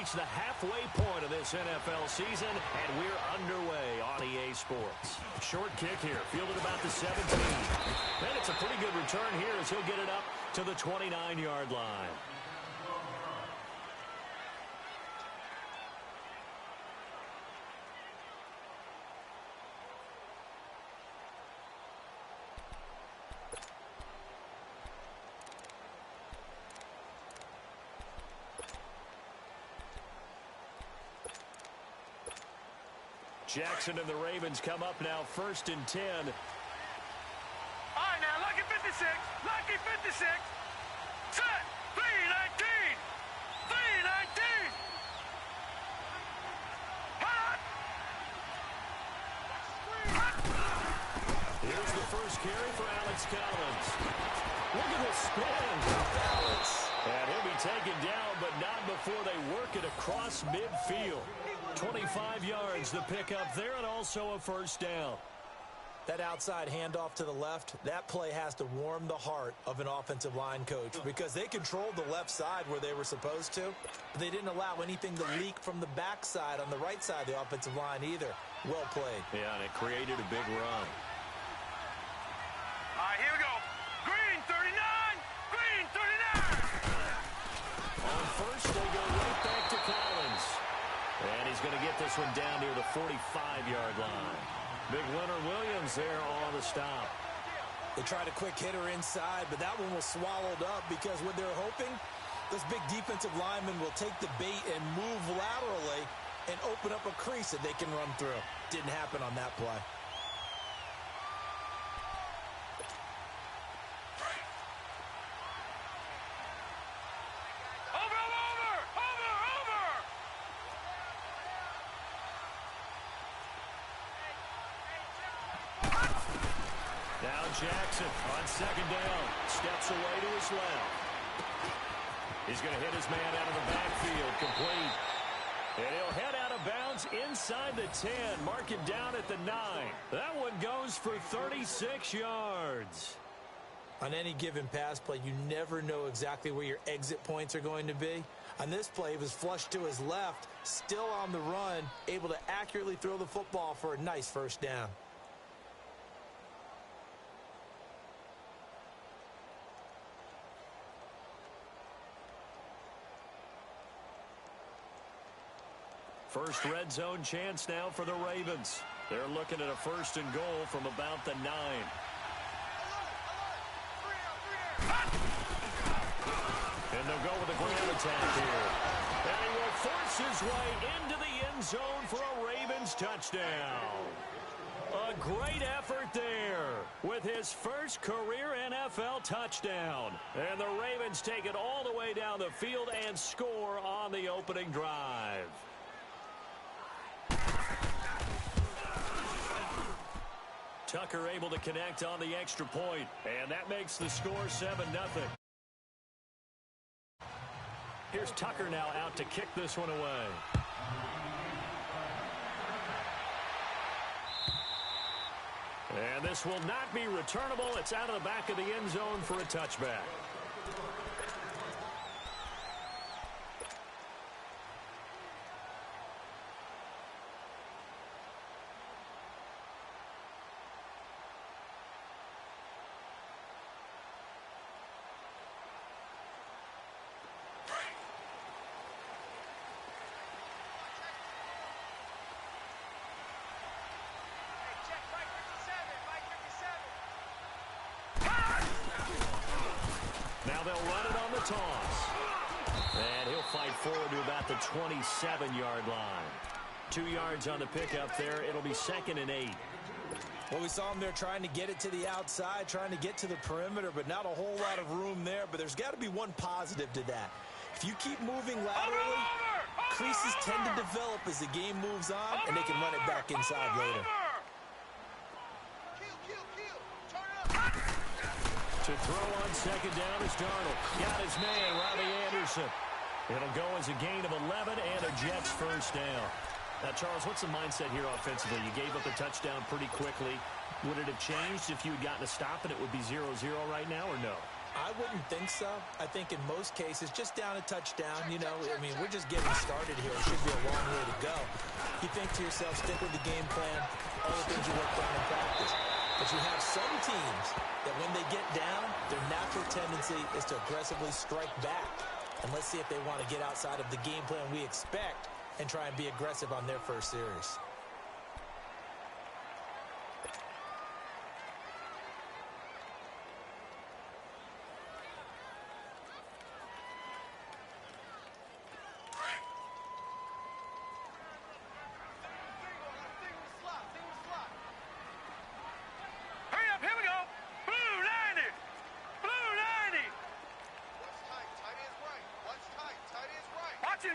reached the halfway point of this NFL season, and we're underway on EA Sports. Short kick here, fielded about the 17. And it's a pretty good return here as he'll get it up to the 29-yard line. Jackson and the Ravens come up now, 1st and 10. All right, now, lucky 56. Lucky 56. Set. 319. 319. Hot. Here's the first carry for Alex Collins. Look at the spin. And he'll be taken down, but not before they work it across midfield. 25 yards the pickup there, and also a first down. That outside handoff to the left, that play has to warm the heart of an offensive line coach because they controlled the left side where they were supposed to, but they didn't allow anything to leak from the backside on the right side of the offensive line either. Well played. Yeah, and it created a big run. All right, here we go. Green 39. Green 39. On first, they go right back to Collins. And he's going to get this one down near the 45-yard line. Big Leonard Williams there on the stop. They tried a quick hitter inside, but that one was swallowed up because what they're hoping, those big defensive linemen will take the bait and move laterally and open up a crease that they can run through. Didn't happen on that play. Now Jackson on 2nd down. Steps away to his left. He's going to hit his man out of the backfield. Complete. And he'll head out of bounds inside the 10. Mark it down at the 9. That one goes for 36 yards. On any given pass play, you never know exactly where your exit points are going to be. On this play, he was flushed to his left, still on the run, able to accurately throw the football for a nice first down. First red zone chance now for the Ravens. They're looking at a 1st and goal from about the 9. And they'll go with a ground attack here. And he will force his way into the end zone for a Ravens touchdown. A great effort there with his first career NFL touchdown. And the Ravens take it all the way down the field and score on the opening drive. Tucker able to connect on the extra point, and that makes the score 7-0. Here's Tucker now out to kick this one away. And this will not be returnable. It's out of the back of the end zone for a touchback. Now they'll run it on the toss. And he'll fight forward to about the 27-yard line. 2 yards on the pickup there. It'll be 2nd and 8. Well, we saw him there trying to get it to the outside, trying to get to the perimeter, but not a whole lot of room there. But there's got to be one positive to that. If you keep moving laterally, creases tend to develop as the game moves on, and they can run it back inside later. To throw on 2nd down is Darnold. Got his man, Robbie Anderson. It'll go as a gain of 11 and a Jets first down. Now, Charles, what's the mindset here offensively? You gave up a touchdown pretty quickly. Would it have changed if you had gotten a stop and it would be 0-0 right now or no? I wouldn't think so. I think in most cases, just down a touchdown, you know, I mean, we're just getting started here. It should be a long way to go. You think to yourself, stick with the game plan, all the things you worked on in practice. But you have some teams that when they get down, their natural tendency is to aggressively strike back. And let's see if they want to get outside of the game plan we expect and try and be aggressive on their first series.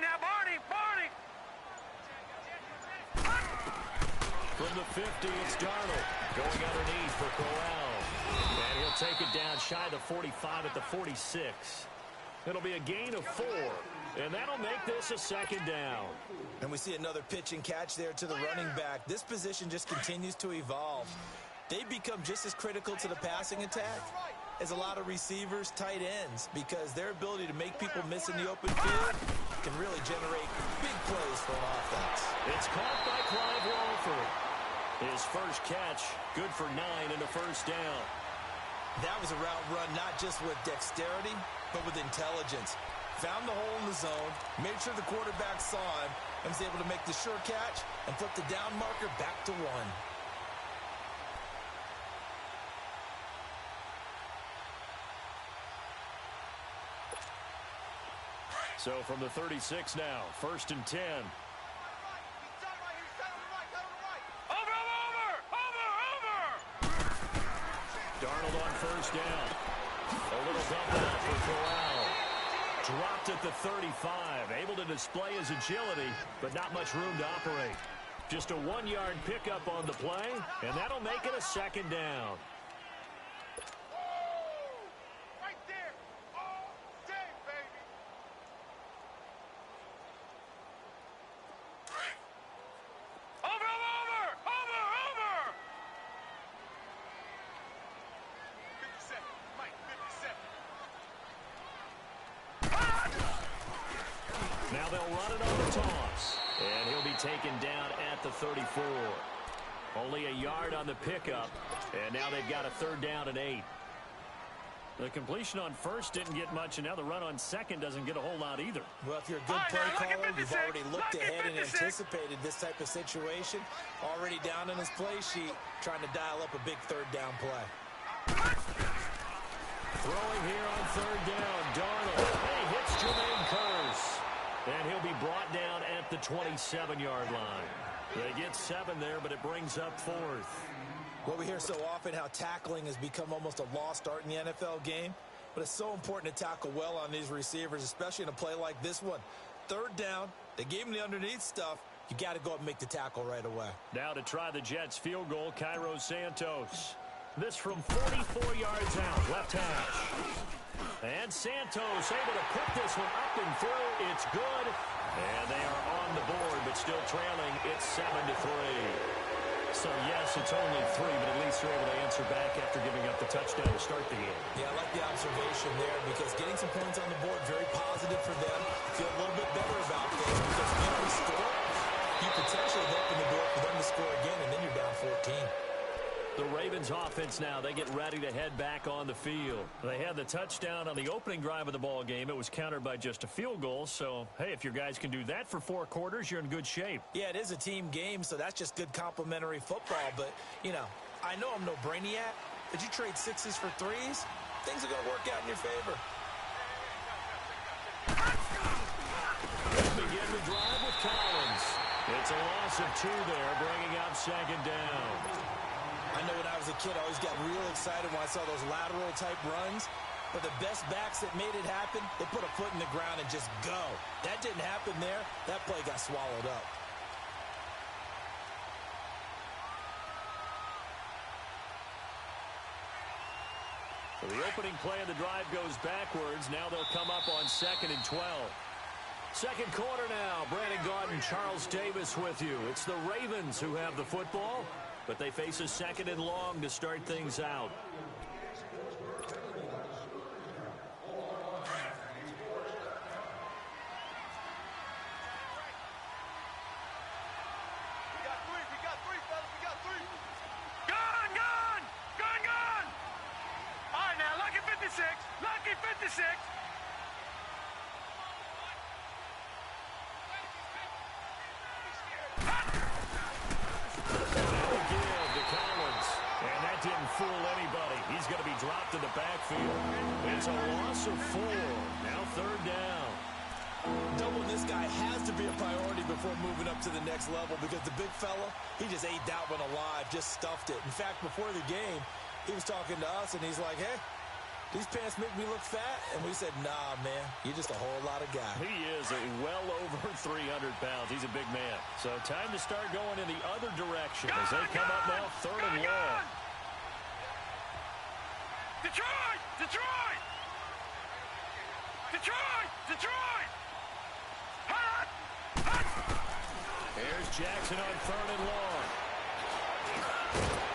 Now, Barney! From the 50, it's Darnold going underneath for Corral. And he'll take it down shy of the 45 at the 46. It'll be a gain of 4, and that'll make this a second down. And we see another pitch and catch there to the running back. This position just continues to evolve. They've become just as critical to the passing attack as a lot of receivers, tight ends, because their ability to make people miss in the open field can really generate big plays for an offense. It's caught by Clive Walford. His first catch, good for 9 and a first down. That was a route run not just with dexterity, but with intelligence. Found the hole in the zone, made sure the quarterback saw him, and was able to make the sure catch and flip the down marker back to 1. So from the 36 now, 1st and 10. Darnold on first down. A little dump off for Corral. Dropped at the 35. Able to display his agility, but not much room to operate. Just a 1-yard pickup on the play, and that'll make it a second down. Now they'll run it on the toss, and he'll be taken down at the 34. Only a yard on the pickup, and now they've got a 3rd down and 8. The completion on first didn't get much, and now the run on second doesn't get a whole lot either. Well, if you're a good play caller, you've already looked ahead and anticipated this type of situation. Already down in his play sheet, trying to dial up a big 3rd down play. Throwing here on 3rd down, Darnold. He hits Jermaine Kearse. And he'll be brought down at the 27-yard line. They get 7 there, but it brings up 4th. Well, we hear so often how tackling has become almost a lost art in the NFL game, but it's so important to tackle well on these receivers, especially in a play like this one. 3rd down, they gave him the underneath stuff. You got to go up and make the tackle right away. Now to try the Jets field goal, Cairo Santos. This from 44 yards out, left hash. And Santos able to put this one up and through. It's good. And they are on the board, but still trailing. It's 7-3. So, yes, it's only 3, but at least they're able to answer back after giving up the touchdown to start the game. Yeah, I like the observation there because getting some points on the board, very positive for them. Feel a little bit better about things because if you don't score, you potentially open the door for them to score again, and then you're down 14. The Ravens offense now, they get ready to head back on the field. They had the touchdown on the opening drive of the ball game. It was countered by just a field goal. So, hey, if your guys can do that for 4 quarters, you're in good shape. Yeah, it is a team game, so that's just good complimentary football. But, you know, I know I'm no brainiac, but you trade 6s for 3s, things are going to work out in your favor. Begin the drive with Collins. It's a loss of 2 there, bringing up 2nd down. I know when I was a kid, I always got real excited when I saw those lateral-type runs. But the best backs that made it happen, they put a foot in the ground and just go. That didn't happen there. That play got swallowed up. So the opening play of the drive goes backwards. Now they'll come up on 2nd and 12. Second quarter now. Brandon Gaudin, Charles Davis with you. It's the Ravens who have the football, but they face a 2nd and long to start things out. going to be dropped in the backfield. It's a loss of 4. Now 3rd down. Doubling this guy has to be a priority before moving up to the next level because the big fella, he just ate that one alive, just stuffed it. In fact, before the game, he was talking to us, and he's like, hey, these pants make me look fat. And we said, nah, man, you're just a whole lot of guy. He is well over 300 pounds. He's a big man. So time to start going in the other direction as they come up now 3rd and long. Detroit! Detroit! Detroit! Detroit! Hot! Hot! Here's Jackson on 3rd and long.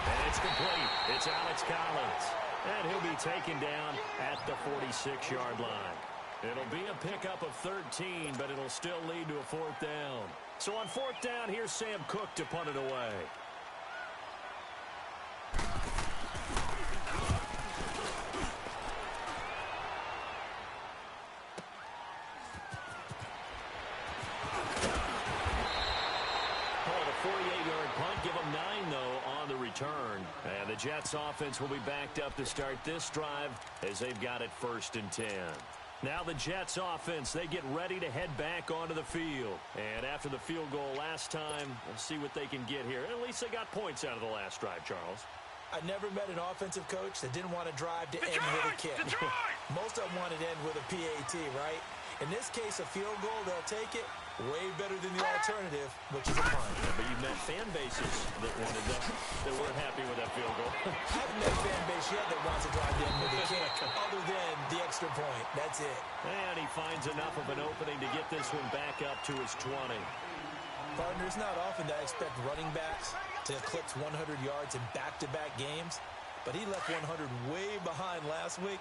And it's complete. It's Alex Collins. And he'll be taken down at the 46-yard line. It'll be a pickup of 13, but it'll still lead to a 4th down. So on 4th down, here's Sam Cook to punt it away. Give them 9, though, on the return. And the Jets offense will be backed up to start this drive as they've got it 1st and 10. Now the Jets offense, they get ready to head back onto the field. And after the field goal last time, we'll see what they can get here. At least they got points out of the last drive, Charles. I never met an offensive coach that didn't want to drive to end with a kick. Most of them wanted to end with a PAT, right? In this case, a field goal, they'll take it. Way better than the alternative, which is a punt. Yeah, but you've met fan bases that wanted that weren't happy with that field goal. I haven't met a fan base yet that wants to drive in with a kick, other than the extra point. That's it. And he finds enough of an opening to get this one back up to his 20. Partner, it's not often that I expect running backs to eclipse 100 yards in back-to-back games, but he left 100 way behind last week.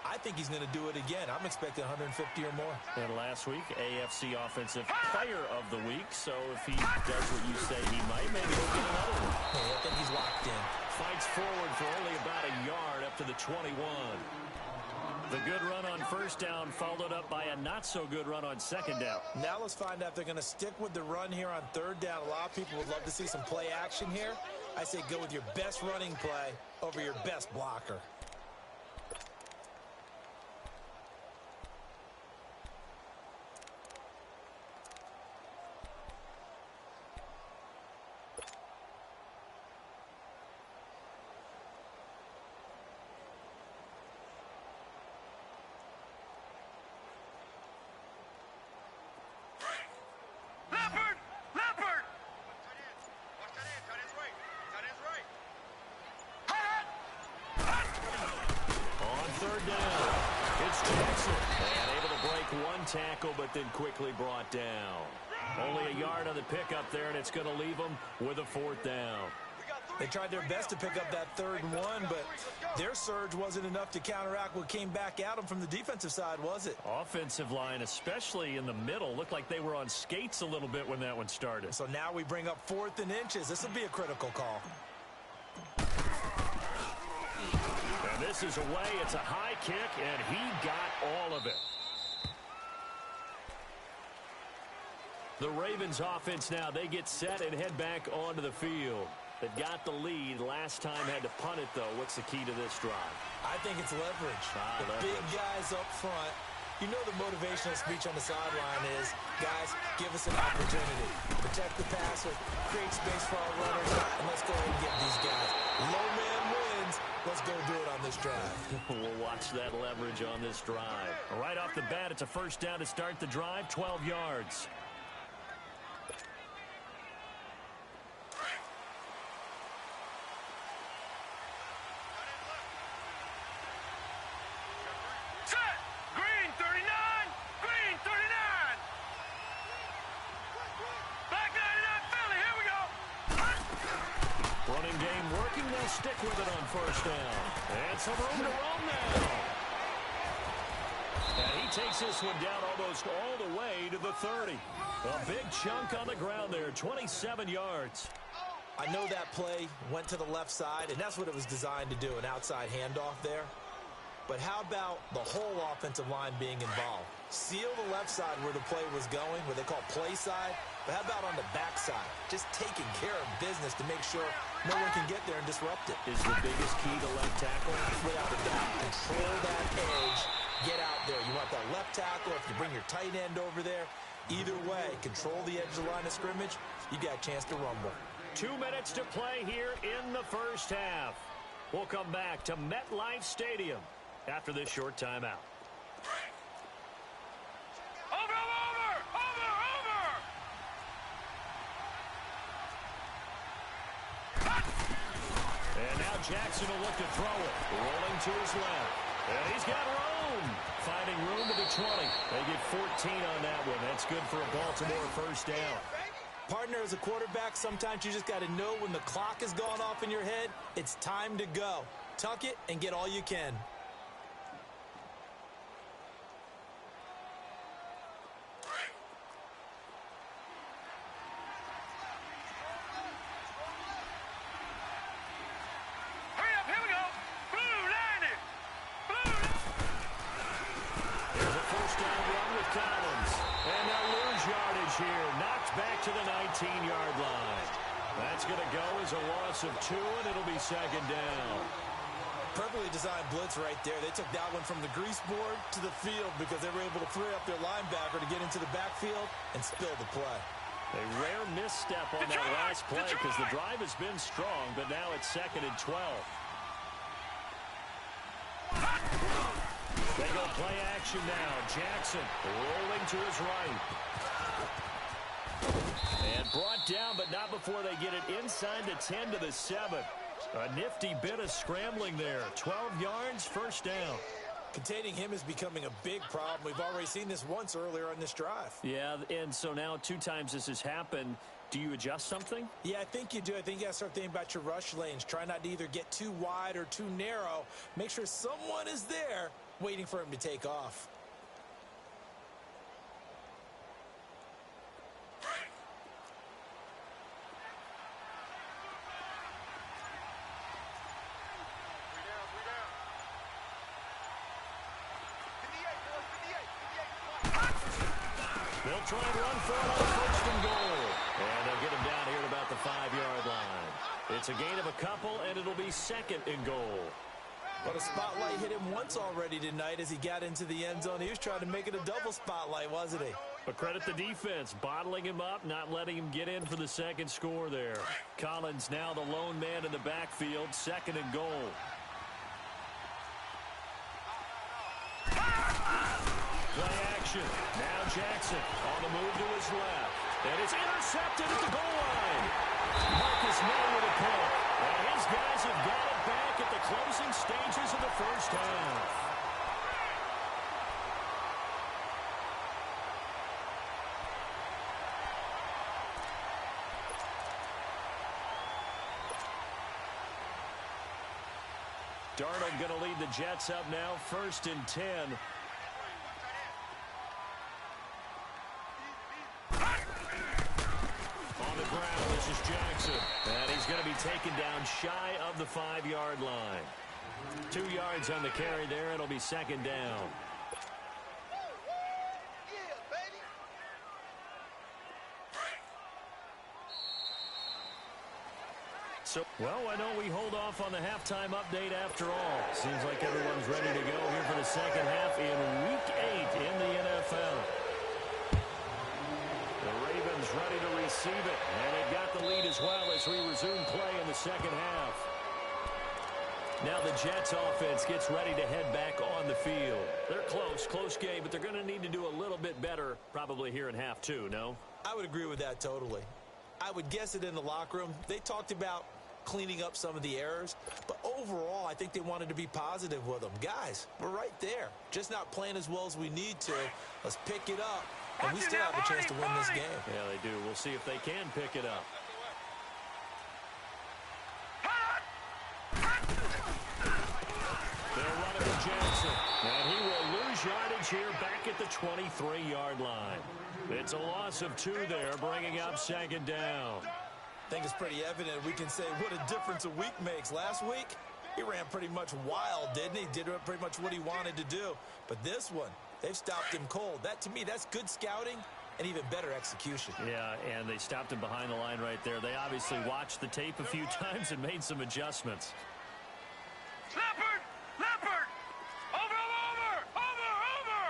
I think he's going to do it again. I'm expecting 150 or more. And last week, AFC Offensive Player of the Week. So if he does what you say he might, maybe he'll get another one. Hey, I think he's locked in. Fights forward for only about a yard up to the 21. The good run on 1st down followed up by a not-so-good run on 2nd down. Now let's find out if they're going to stick with the run here on 3rd down. A lot of people would love to see some play action here. I say go with your best running play over your best blocker. Tackle, but then quickly brought down. Only a yard on the pickup there, and it's going to leave them with a 4th down. They tried their best to pick up that 3rd and 1, but their surge wasn't enough to counteract what came back at them from the defensive side, was it? Offensive line, especially in the middle, looked like they were on skates a little bit when that one started. So now we bring up 4th and inches. This will be a critical call. And this is away. It's a high kick, and he got all of it. The Ravens offense now, they get set and head back onto the field. They've got the lead. Last time had to punt it, though. What's the key to this drive? I think it's leverage. Leverage. Big guys up front. You know the motivational speech on the sideline is, guys, give us an opportunity. Protect the passer, create space for our runners, and let's go ahead and get these guys. Low man wins. Let's go do it on this drive. We'll watch that leverage on this drive. Right off the bat, it's a 1st down to start the drive, 12 yards. Stick with it on 1st down. And some room to roam now. And he takes this one down almost all the way to the 30. A big chunk on the ground there, 27 yards. I know that play went to the left side, and that's what it was designed to do, an outside handoff there. But how about the whole offensive line being involved? Seal the left side where the play was going, what they call play side. But how about on the back side? Just taking care of business to make sure no one can get there and disrupt it. Is the biggest key to left tackle? Without a doubt. Control that edge. Get out there. You want that left tackle. If you bring your tight end over there, either way, control the edge of the line of scrimmage, you got a chance to rumble. 2 minutes to play here in the first half. We'll come back to MetLife Stadium after this short timeout. And now Jackson will look to throw it. Rolling to his left. And he's got room. Finding room to the 20. They get 14 on that one. That's good for a Baltimore first down. Partner, as a quarterback, sometimes you just got to know when the clock has gone off in your head, it's time to go. Tuck it and get all you can. To the 19-yard line. That's going to go as a loss of 2, and it'll be second down. Perfectly designed blitz right there. They took that one from the grease board to the field because they were able to free up their linebacker to get into the backfield and spill the play. A rare misstep on that last play because the drive has been strong, but now it's second and 12. They go play action now. Jackson rolling to his right. And brought down, but not before they get it inside the 10 to the 7. A nifty bit of scrambling there. 12 yards, first down. Containing him is becoming a big problem. We've already seen this once earlier on this drive. Yeah, and so now 2 times this has happened. Do you adjust something? Yeah, I think you do. I think you got to start thinking about your rush lanes. Try not to either get too wide or too narrow. Make sure someone is there waiting for him to take off. They'll try and run for it on first and goal. And they'll get him down here at about the 5-yard line. It's a gain of a couple, and it'll be second and goal. But a spotlight hit him once already tonight as he got into the end zone. He was trying to make it a double spotlight, wasn't he? But credit the defense, bottling him up, not letting him get in for the second score there. Collins now the lone man in the backfield, second and goal. Play action. Now Jackson on the move to his left. And it's intercepted at the goal line. Marcus May with a pick. And his guys have got it back at the closing stages of the first half. Darnold going to lead the Jets up now, first and 10. On the ground, this is Jackson. And he's going to be taken down shy of the 5-yard line. 2 yards on the carry there. It'll be second down. So, well, why don't we hold off on the halftime update after all? Seems like everyone's ready to go here for the second half in Week 8 in the NFL. The Ravens ready to receive it, and they've got the lead as well as we resume play in the second half. Now the Jets offense gets ready to head back on the field. They're close game, but they're going to need to do a little bit better probably here in half 2, no? I would agree with that totally. I would guess it in the locker room. They talked about cleaning up some of the errors, but overall I think they wanted to be positive with them. Guys, we're right there, just not playing as well as we need to. Let's pick it up, and we still have a chance to win this game. Yeah, they do. We'll see if they can pick it up. They're running to Jackson, and he will lose yardage here back at the 23-yard line. It's a loss of 2 there, bringing up second down. I think it's pretty evident. We can say what a difference a week makes. Last week, he ran pretty much wild, didn't he? Did pretty much what he wanted to do. But this one, They've stopped him cold. That, to me, that's good scouting and even better execution. Yeah, and they stopped him behind the line right there. They obviously watched the tape a few times and made some adjustments. Leopard! Leopard! Over, over! Over, over!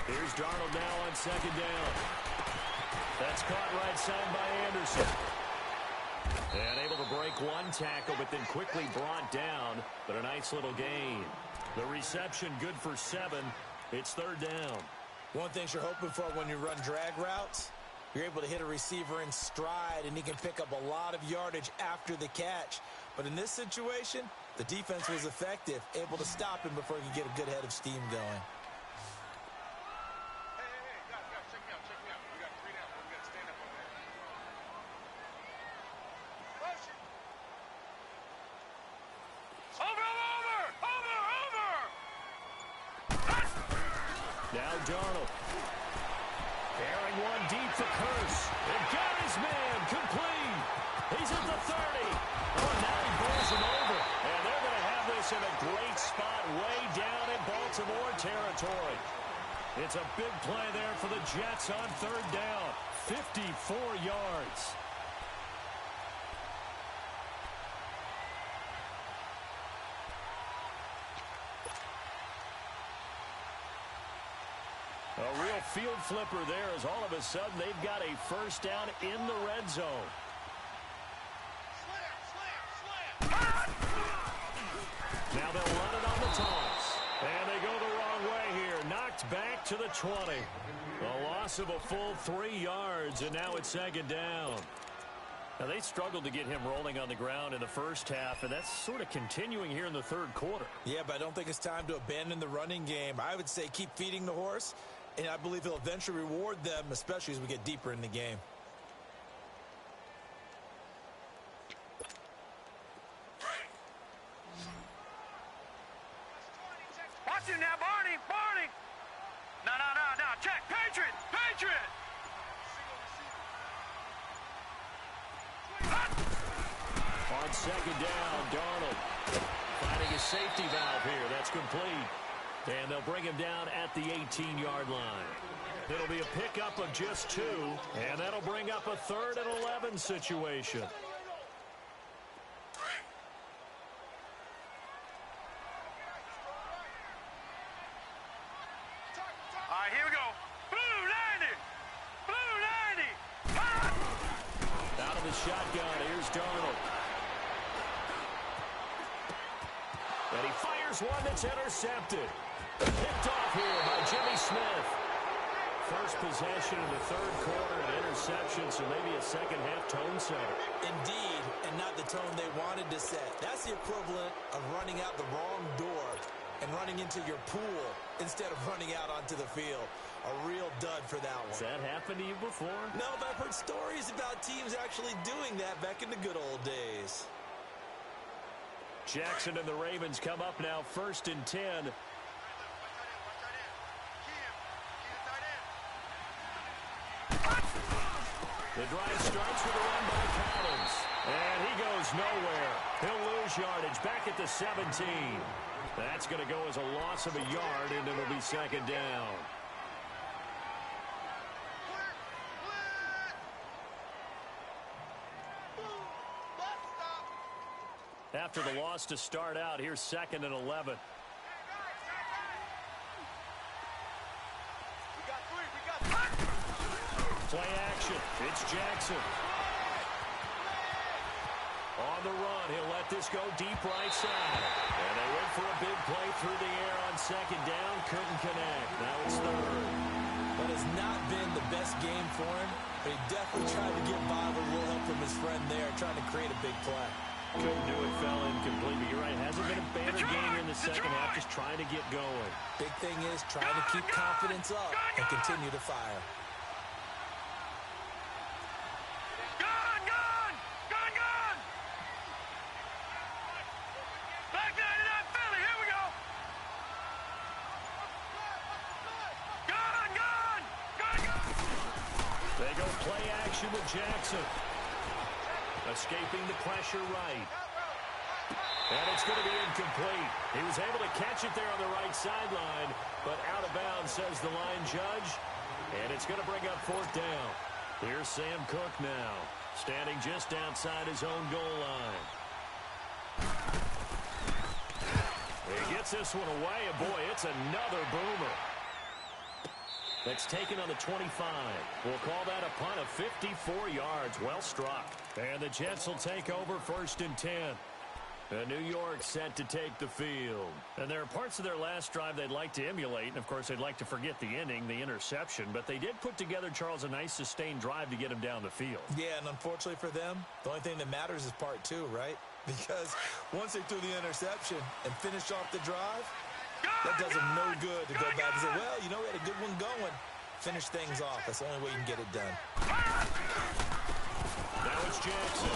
Here's Darnold now on second down. That's caught right side by Anderson. And able to break one tackle, but then quickly brought down. But a nice little gain. The reception good for 7. It's third down. One thing you're hoping for when you run drag routes, you're able to hit a receiver in stride, and he can pick up a lot of yardage after the catch. But in this situation, the defense was effective, able to stop him before he could get a good head of steam going. Now Darnold. Carrying one deep for Curse. And got his man complete. He's at the 30. Oh, now he bowls him over. And they're going to have this in a great spot way down in Baltimore territory. It's a big play there for the Jets on third down. 54 yards. A real field flipper there as all of a sudden they've got a first down in the red zone. Now they'll run it on the toss. And they go the wrong way here. Knocked back to the 20. A loss of a full 3 yards, and now it's second down. Now they struggled to get him rolling on the ground in the first half, and that's sort of continuing here in the third quarter. Yeah, but I don't think it's time to abandon the running game. I would say keep feeding the horse, and I believe he'll eventually reward them, especially as we get deeper in the game. Watch him now, Barney! Barney! No, check! Patriot! Patriot! On second down, Darnold finding a safety valve here. That's complete. And they'll bring him down at the 18-yard line. It'll be a pickup of just 2, and that'll bring up a 3rd and 11 situation. All right, here we go. Blue 90! Blue 90! Out of the shotgun, here's Darnold. And he fires one that's intercepted. Picked off here by Jimmy Smith. First possession in the third quarter, an interception, so maybe a second-half tone setter. Indeed, and not the tone they wanted to set. That's the equivalent of running out the wrong door and running into your pool instead of running out onto the field. A real dud for that one. Has that happened to you before? No, but I've heard stories about teams actually doing that back in the good old days. Jackson and the Ravens come up now, 1st and 10. The drive starts with a run by Collins. And he goes nowhere. He'll lose yardage back at the 17. That's going to go as a loss of a yard, and it'll be second down. After the loss to start out, here's 2nd and 11. Play action. It's Jackson. On the run, he'll let this go deep right side. And they went for a big play through the air on second down. Couldn't connect. Now it's 3rd. That has not been the best game for him, but he definitely tried to get by with a little help from his friend there, trying to create a big play. Couldn't do it, fell incomplete. But you're right, hasn't been a banner game here in the second half, just trying to get going. Big thing is trying to keep confidence up and continue to fire. Back 99 Philly, here we go! They go play action with Jackson. Escaping the pressure right. And it's going to be incomplete. He was able to catch it there on the right sideline, but out of bounds, says the line judge. And it's going to bring up fourth down. Here's Sam Cook now, standing just outside his own goal line. He gets this one away, and boy, it's another boomer. That's taken on the 25. We'll call that a punt of 54 yards. Well struck. And the Jets will take over 1st and 10. And New York set to take the field. And there are parts of their last drive they'd like to emulate. And, of course, they'd like to forget the inning, the interception. But they did put together, Charles, a nice sustained drive to get him down the field. Yeah, and unfortunately for them, the only thing that matters is part 2, right? Because once they threw the interception and finished off the drive, that does them no good to go back and say, well, you know, we had a good one going. Finish things off. That's the only way you can get it done. Now it's Jackson.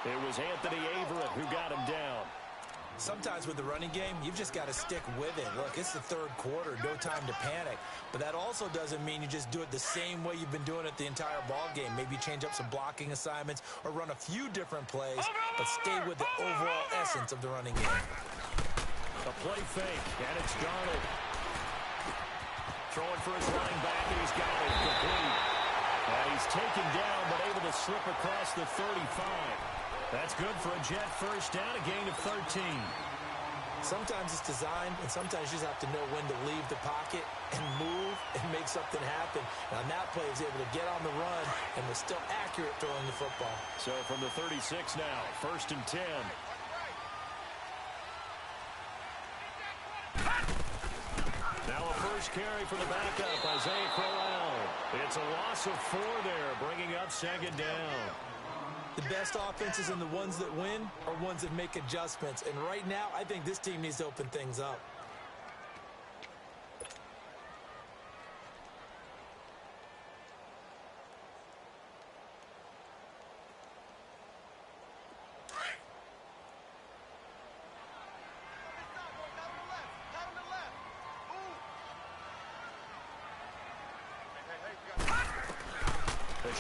It was Anthony Averett who got him down. Sometimes with the running game, you've just got to stick with it. Look, it's the third quarter, no time to panic. But that also doesn't mean you just do it the same way you've been doing it the entire ball game. Maybe change up some blocking assignments or run a few different plays, but stay with the overall essence of the running game. A play fake, and it's Darnold. Throwing for his running back, and he's got it complete. And he's taken down, but able to slip across the 35. That's good for a Jet first down, a gain of 13. Sometimes it's designed, and sometimes you just have to know when to leave the pocket and move and make something happen. And on that play, he was able to get on the run and was still accurate throwing the football. So from the 36 now, 1st and 10. Now a first carry for the backup, Isaiah Crowell. It's a loss of 4 there, bringing up 2nd down. The best offenses and the ones that win are ones that make adjustments. And right now, I think this team needs to open things up.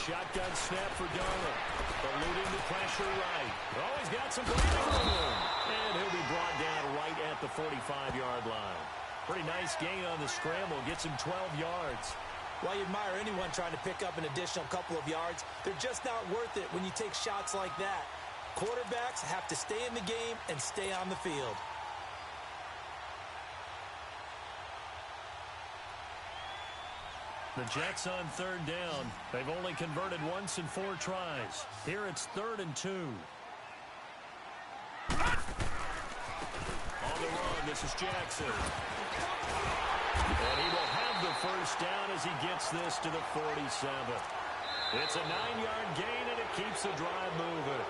Shotgun snap for Darnold. Eluding the pressure right. Oh, he's got some breathing room. And he'll be brought down right at the 45-yard line. Pretty nice gain on the scramble. Gets him 12 yards. While you admire anyone trying to pick up an additional couple of yards, they're just not worth it when you take shots like that. Quarterbacks have to stay in the game and stay on the field. The Jets on 3rd down. They've only converted once in 4 tries. Here it's 3rd and 2. On the run, this is Jackson. And he will have the first down as he gets this to the 47. It's a 9-yard gain, and it keeps the drive moving.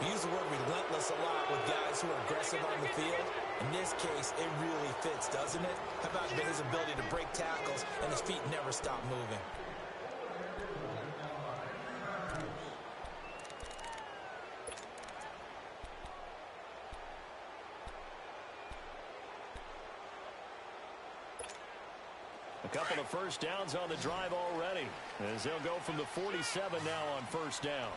We use the word relentless a lot with guys who are aggressive on the field. In this case, it really fits, doesn't it? How about his ability to break tackles and his feet never stop moving? A couple of first downs on the drive already, as they'll go from the 47 now on 1st down.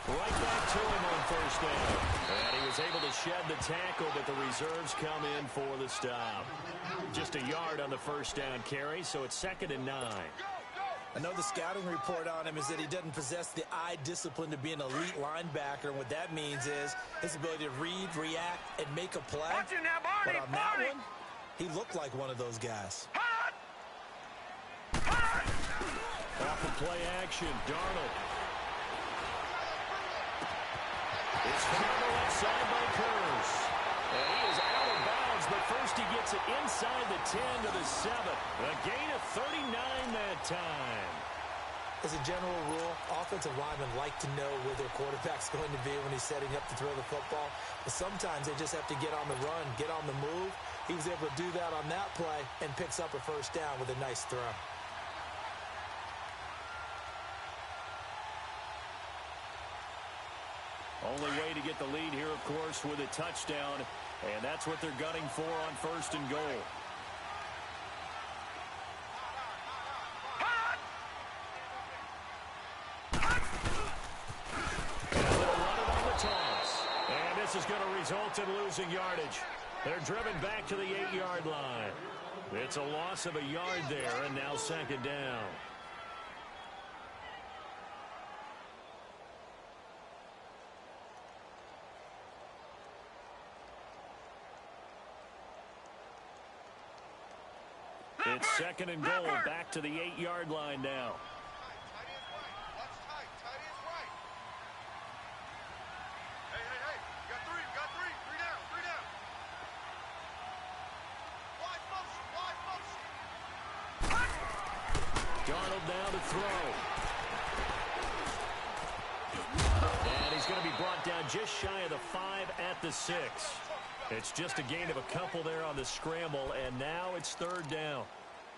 Right back to him on 1st down. And he was able to shed the tackle, but the reserves come in for the stop. Just a yard on the 1st down carry, so it's 2nd and 9. I know the scouting report on him is that he doesn't possess the eye discipline to be an elite linebacker. And what that means is his ability to read, react, and make a play. But on that one, he looked like one of those guys. Off the play action, Darnold. It's found on the left side by Curse. And he is out of bounds, but first he gets it inside the 10 to the 7. A gain of 39 that time. As a general rule, offensive linemen like to know where their quarterback's going to be when he's setting up to throw the football. But sometimes they just have to get on the run, get on the move. He was able to do that on that play and picks up a first down with a nice throw. Only way to get the lead here, of course, with a touchdown. And that's what they're gunning for on 1st and goal. results in losing yardage. They're driven back to the 8-yard line. It's a loss of a yard there, and now second down. It's second and goal, back to the 8-yard line now. Darnold now to throw. And he's going to be brought down just shy of the 5 at the 6. It's just a gain of a couple there on the scramble, and now it's third down.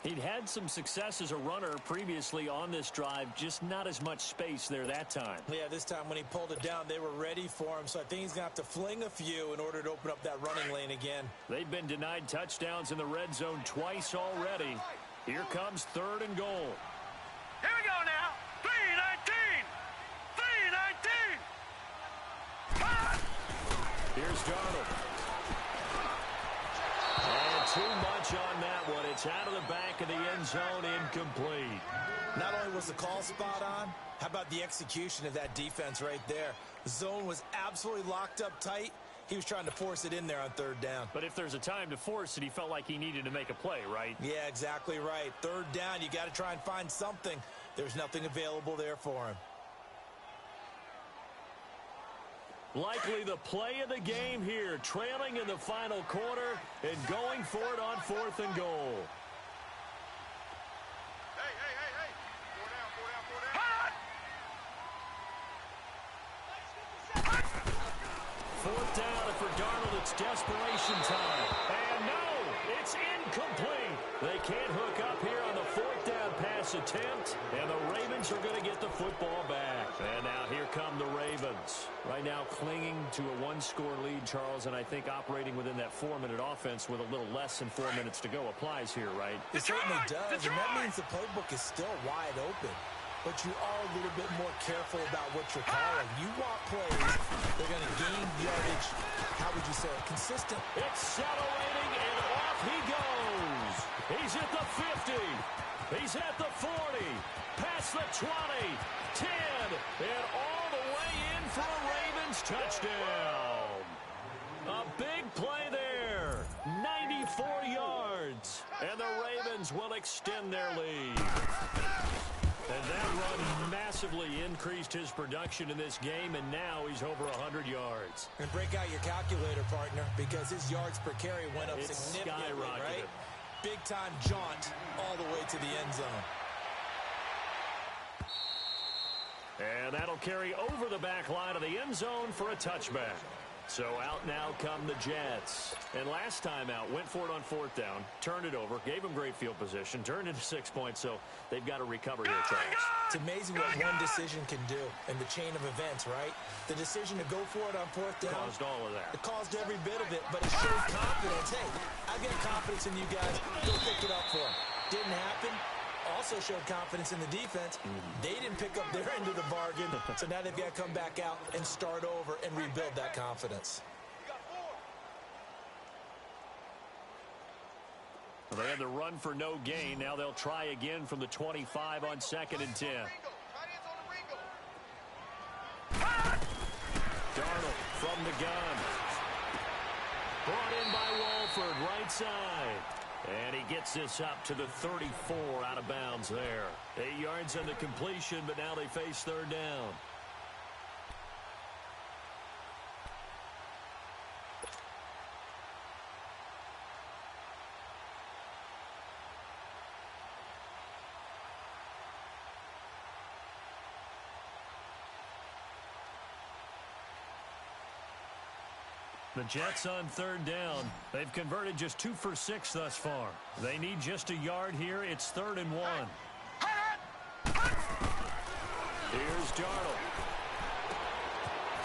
He'd had some success as a runner previously on this drive, just not as much space there that time. Yeah, this time when he pulled it down, they were ready for him, so I think he's going to have to fling a few in order to open up that running lane again. They've been denied touchdowns in the red zone twice already. Here comes third and goal. Here we go now. 3-19. 3-19. Here's Darnold. And too much on that one. It's out of the back of the end zone, incomplete. Not only was the call spot on, how about the execution of that defense right there? The zone was absolutely locked up tight. He was trying to force it in there on third down. But if there's a time to force it, he felt like he needed to make a play, right? Yeah, exactly right. Third down, you got to try and find something. There's nothing available there for him. Likely the play of the game here, trailing in the final quarter and going for it on fourth and goal. Hey. 4 down. Fourth down, and for Darnold, it's desperation time. And no, it's incomplete. They can't hook up here on the fourth down pass attempt, and the Ravens are going to get the football back. And now here come the Ravens. Right now clinging to a one-score lead, Charles, and I think operating within that 4-minute offense with a little less than 4 minutes to go applies here, right? It certainly does, and that means the playbook is still wide open. But you are a little bit more careful about what you're calling. You want plays, they're going to gain yardage, how would you say it, consistent. Accelerating, and off he goes. He's at the 50. He's at the 40. Past the 20. 10. And all the way in for a Ravens touchdown. A big play there. 94 yards. And the Ravens will extend their lead. And that run massively increased his production in this game, and now he's over 100 yards. And break out your calculator, partner, because his yards per carry went up significantly, right? Big-time jaunt all the way to the end zone. And that'll carry over the back line of the end zone for a touchback. So out now come the Jets. And last time out, went for it on fourth down, turned it over, gave them great field position, turned into 6 points, so they've got to recover here, Charles. It's amazing what one decision can do in the chain of events, right? The decision to go for it on fourth down. Caused all of that. It caused every bit of it, but it showed confidence. Hey, I've got confidence in you guys. Go pick it up for them. Didn't happen. Also showed confidence in the defense. They didn't pick up their end of the bargain, so now they've got to come back out and start over and rebuild that confidence. Well, they had the run for no gain. Now they'll try again from the 25 on 2nd and 10. Darnold from the gun. Brought in by Walford, right side. And he gets this up to the 34 out of bounds there. 8 yards on the completion, but now they face third down. The Jets on third down. They've converted just 2 for 6 thus far. They need just a yard here. It's 3rd and 1. Here's Darnold.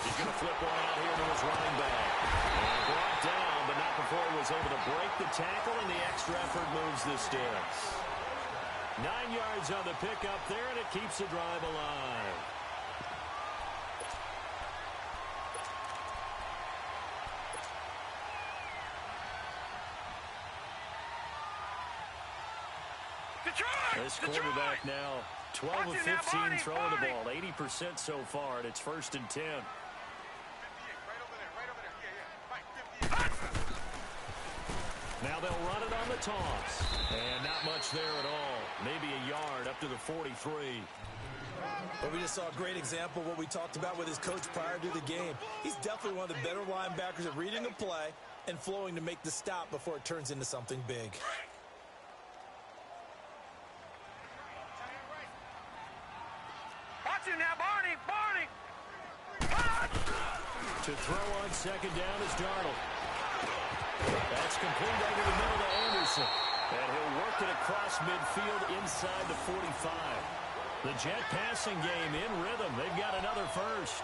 He's going to flip one out here to his running back. And brought down, but not before he was able to break the tackle, and the extra effort moves the sticks. 9 yards on the pickup there, and it keeps the drive alive. This quarterback now 12 of 15 throwing the ball, 80% so far, and it's 1st and 10. Now they'll run it on the toss. And not much there at all. Maybe a yard up to the 43. But we just saw a great example of what we talked about with his coach prior to the game. He's definitely one of the better linebackers at reading a play and flowing to make the stop before it turns into something big. Watch him now, Barney! Barney! To throw on 2nd down is Darnold. That's complete over the middle to Anderson. And he'll work it across midfield inside the 45. The Jet passing game in rhythm. They've got another first.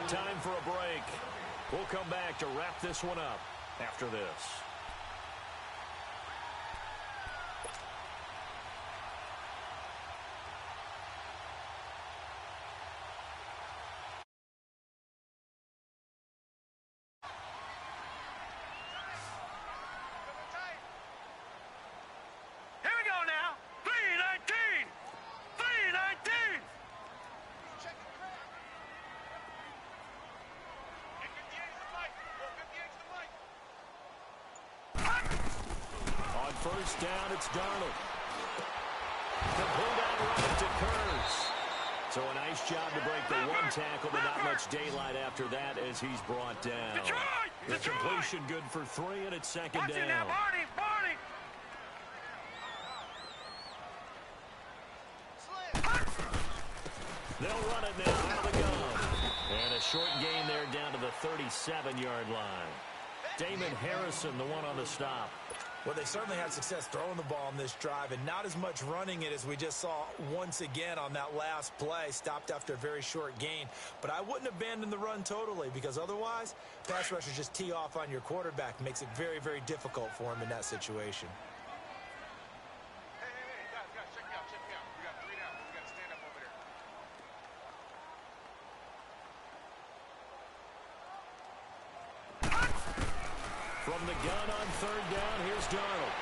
Time for a break. We'll come back to wrap this one up after this. First down, it's Darnold. Complete out right to Kurtz. So a nice job to break the one tackle, but not much daylight after that as he's brought down. The completion good for 3, and it's 2nd down. Now, Barney! They'll run it now out of the gun. And a short gain there down to the 37-yard line. Damon Harrison, the one on the stop. Well, they certainly had success throwing the ball on this drive and not as much running it as we just saw once again on that last play. Stopped after a very short gain. But I wouldn't abandon the run totally because otherwise, pass rushers just tee off on your quarterback. Makes it very, very difficult for him in that situation. Guys, check me out. We got 3 down. We got to stand up over there. From the gun on 3rd down, here's Darnold.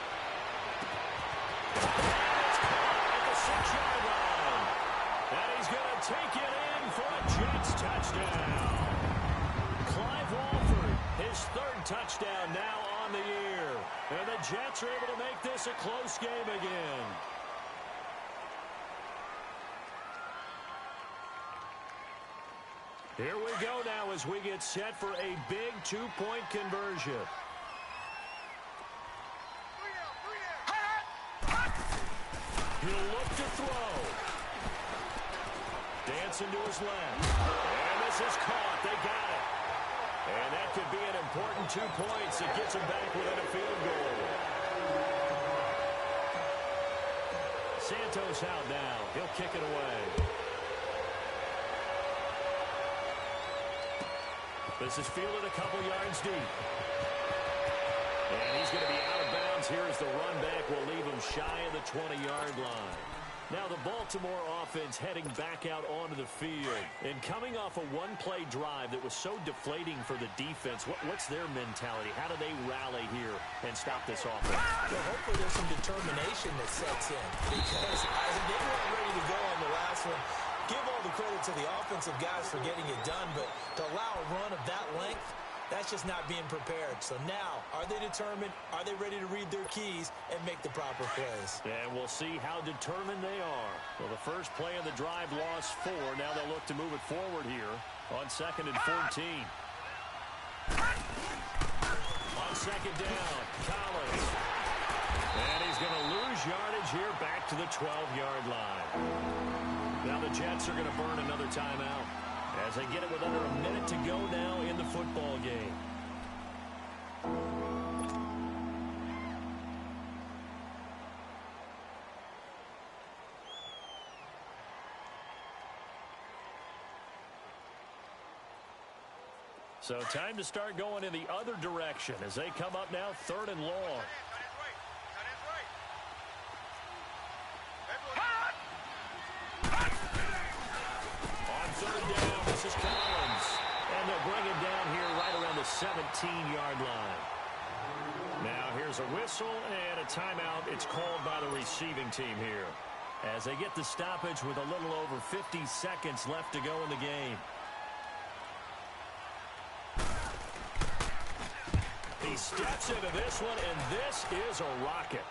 At the 6-yard line. And he's going to take it in for a Jets touchdown. Clive Walford, his 3rd touchdown now on the year. And the Jets are able to make this a close game again. Here we go now as we get set for a big 2-point conversion. He'll look to throw. Dancing to his left. And this is caught. They got it. And that could be an important 2 points. It gets him back within a field goal. Santos out now. He'll kick it away. This is fielded a couple yards deep. And he's going to be out of bounds here as the run back will leave him shy of the 20-yard line. Now the Baltimore offense heading back out onto the field. And coming off a one-play drive that was so deflating for the defense, what's their mentality? How do they rally here and stop this offense? Well, hopefully there's some determination that sets in because they weren't ready to go on the last one. Give all the credit to the offensive guys for getting it done, but to allow a run of that length, that's just not being prepared. So now, are they determined? Are they ready to read their keys and make the proper plays? And we'll see how determined they are. Well, the first play of the drive lost 4. Now they'll look to move it forward here on 2nd and 14. On 2nd down, Collins. And he's going to lose yardage here back to the 12-yard line. Now the Jets are going to burn another timeout as they get it with under a minute to go now in the football game. So time to start going in the other direction as they come up now 3rd and long. On 3rd down, this is Collins. And they'll bring him down here right around the 17-yard line. Now here's a whistle and a timeout. It's called by the receiving team here, as they get the stoppage with a little over 50 seconds left to go in the game. He steps into this one, and this is a rocket.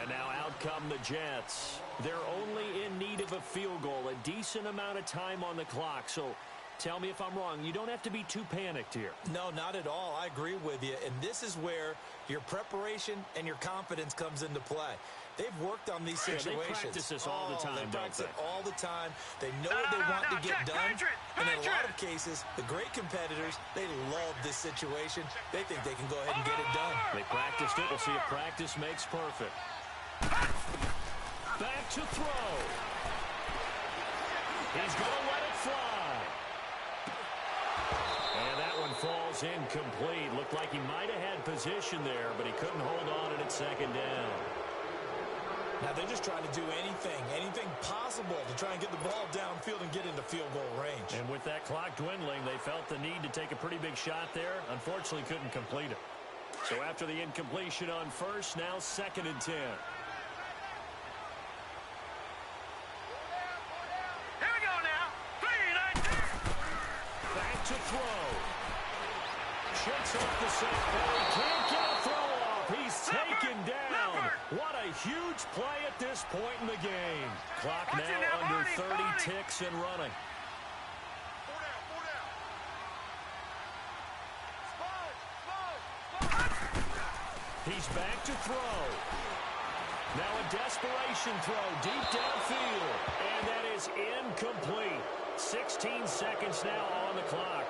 And now out come the Jets. They're only in need of a field goal, a decent amount of time on the clock. So tell me if I'm wrong. You don't have to be too panicked here. No, not at all. I agree with you. And this is where your preparation and your confidence comes into play. They've worked on these situations. They practice this all the time, they practice don't it all the time. They know what they want to get done. And in a lot of cases, the great competitors, they love this situation. They think they can go ahead and get it done. They practiced it. We'll see if practice makes perfect. Back to throw. He's going to let it fly. And that one falls incomplete. Looked like he might have had position there, but he couldn't hold on at second down. Now they're just trying to do anything possible to try and get the ball downfield and get into field goal range. And with that clock dwindling, they felt the need to take a pretty big shot there. Unfortunately, couldn't complete it. So after the incompletion on first, now 2nd and 10. Here we go now. 3-19. Back to throw. Shakes off the secondary. Can't get a throw off. He's taken down. What a huge play at this point in the game. Clock now under 30 ticks and running. He's back to throw. Now a desperation throw deep downfield. And that is incomplete. 16 seconds now on the clock.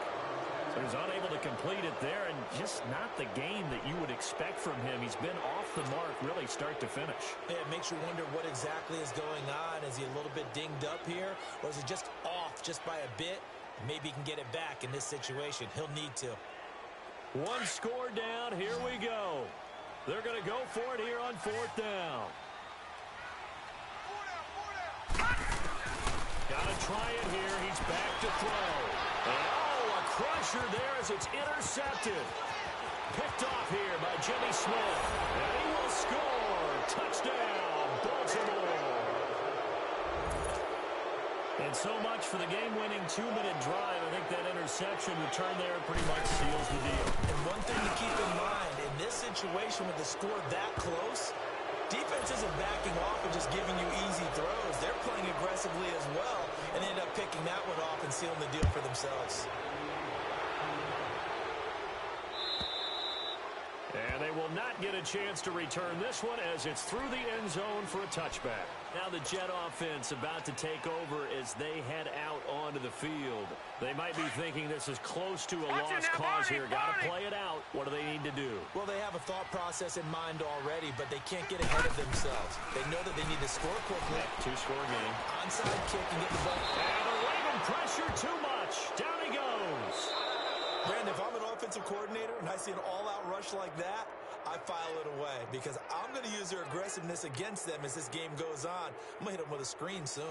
So he's unable to complete it there, and just not the game that you would expect from him. He's been off the mark really start to finish. Yeah, it makes you wonder what exactly is going on. Is he a little bit dinged up here, or is he just off just by a bit? Maybe he can get it back in this situation. He'll need to. One score down. Here we go. They're going to go for it here on 4th down. Got to try it here. He's back to throw. Crusher there as it's intercepted. Picked off here by Jimmy Smith. And he will score. Touchdown, Baltimore. And so much for the game-winning 2-minute drive. I think that interception return there pretty much seals the deal. And one thing to keep in mind, in this situation with the score that close, defense isn't backing off and just giving you easy throws. They're playing aggressively as well and end up picking that one off and sealing the deal for themselves. And they will not get a chance to return this one as it's through the end zone for a touchback. Now the Jet offense about to take over as they head out onto the field. They might be thinking this is close to a lost cause here. Got to play it out. What do they need to do? Well, they have a thought process in mind already, but they can't get ahead of themselves. They know that they need to score quickly. Two-score game. Onside kick and get the ball. And the Raven pressure too much. Down he goes. Brandon, if I'm an offensive coordinator and I see an all-out rush like that, I file it away because I'm going to use their aggressiveness against them as this game goes on. I'm going to hit them with a screen soon.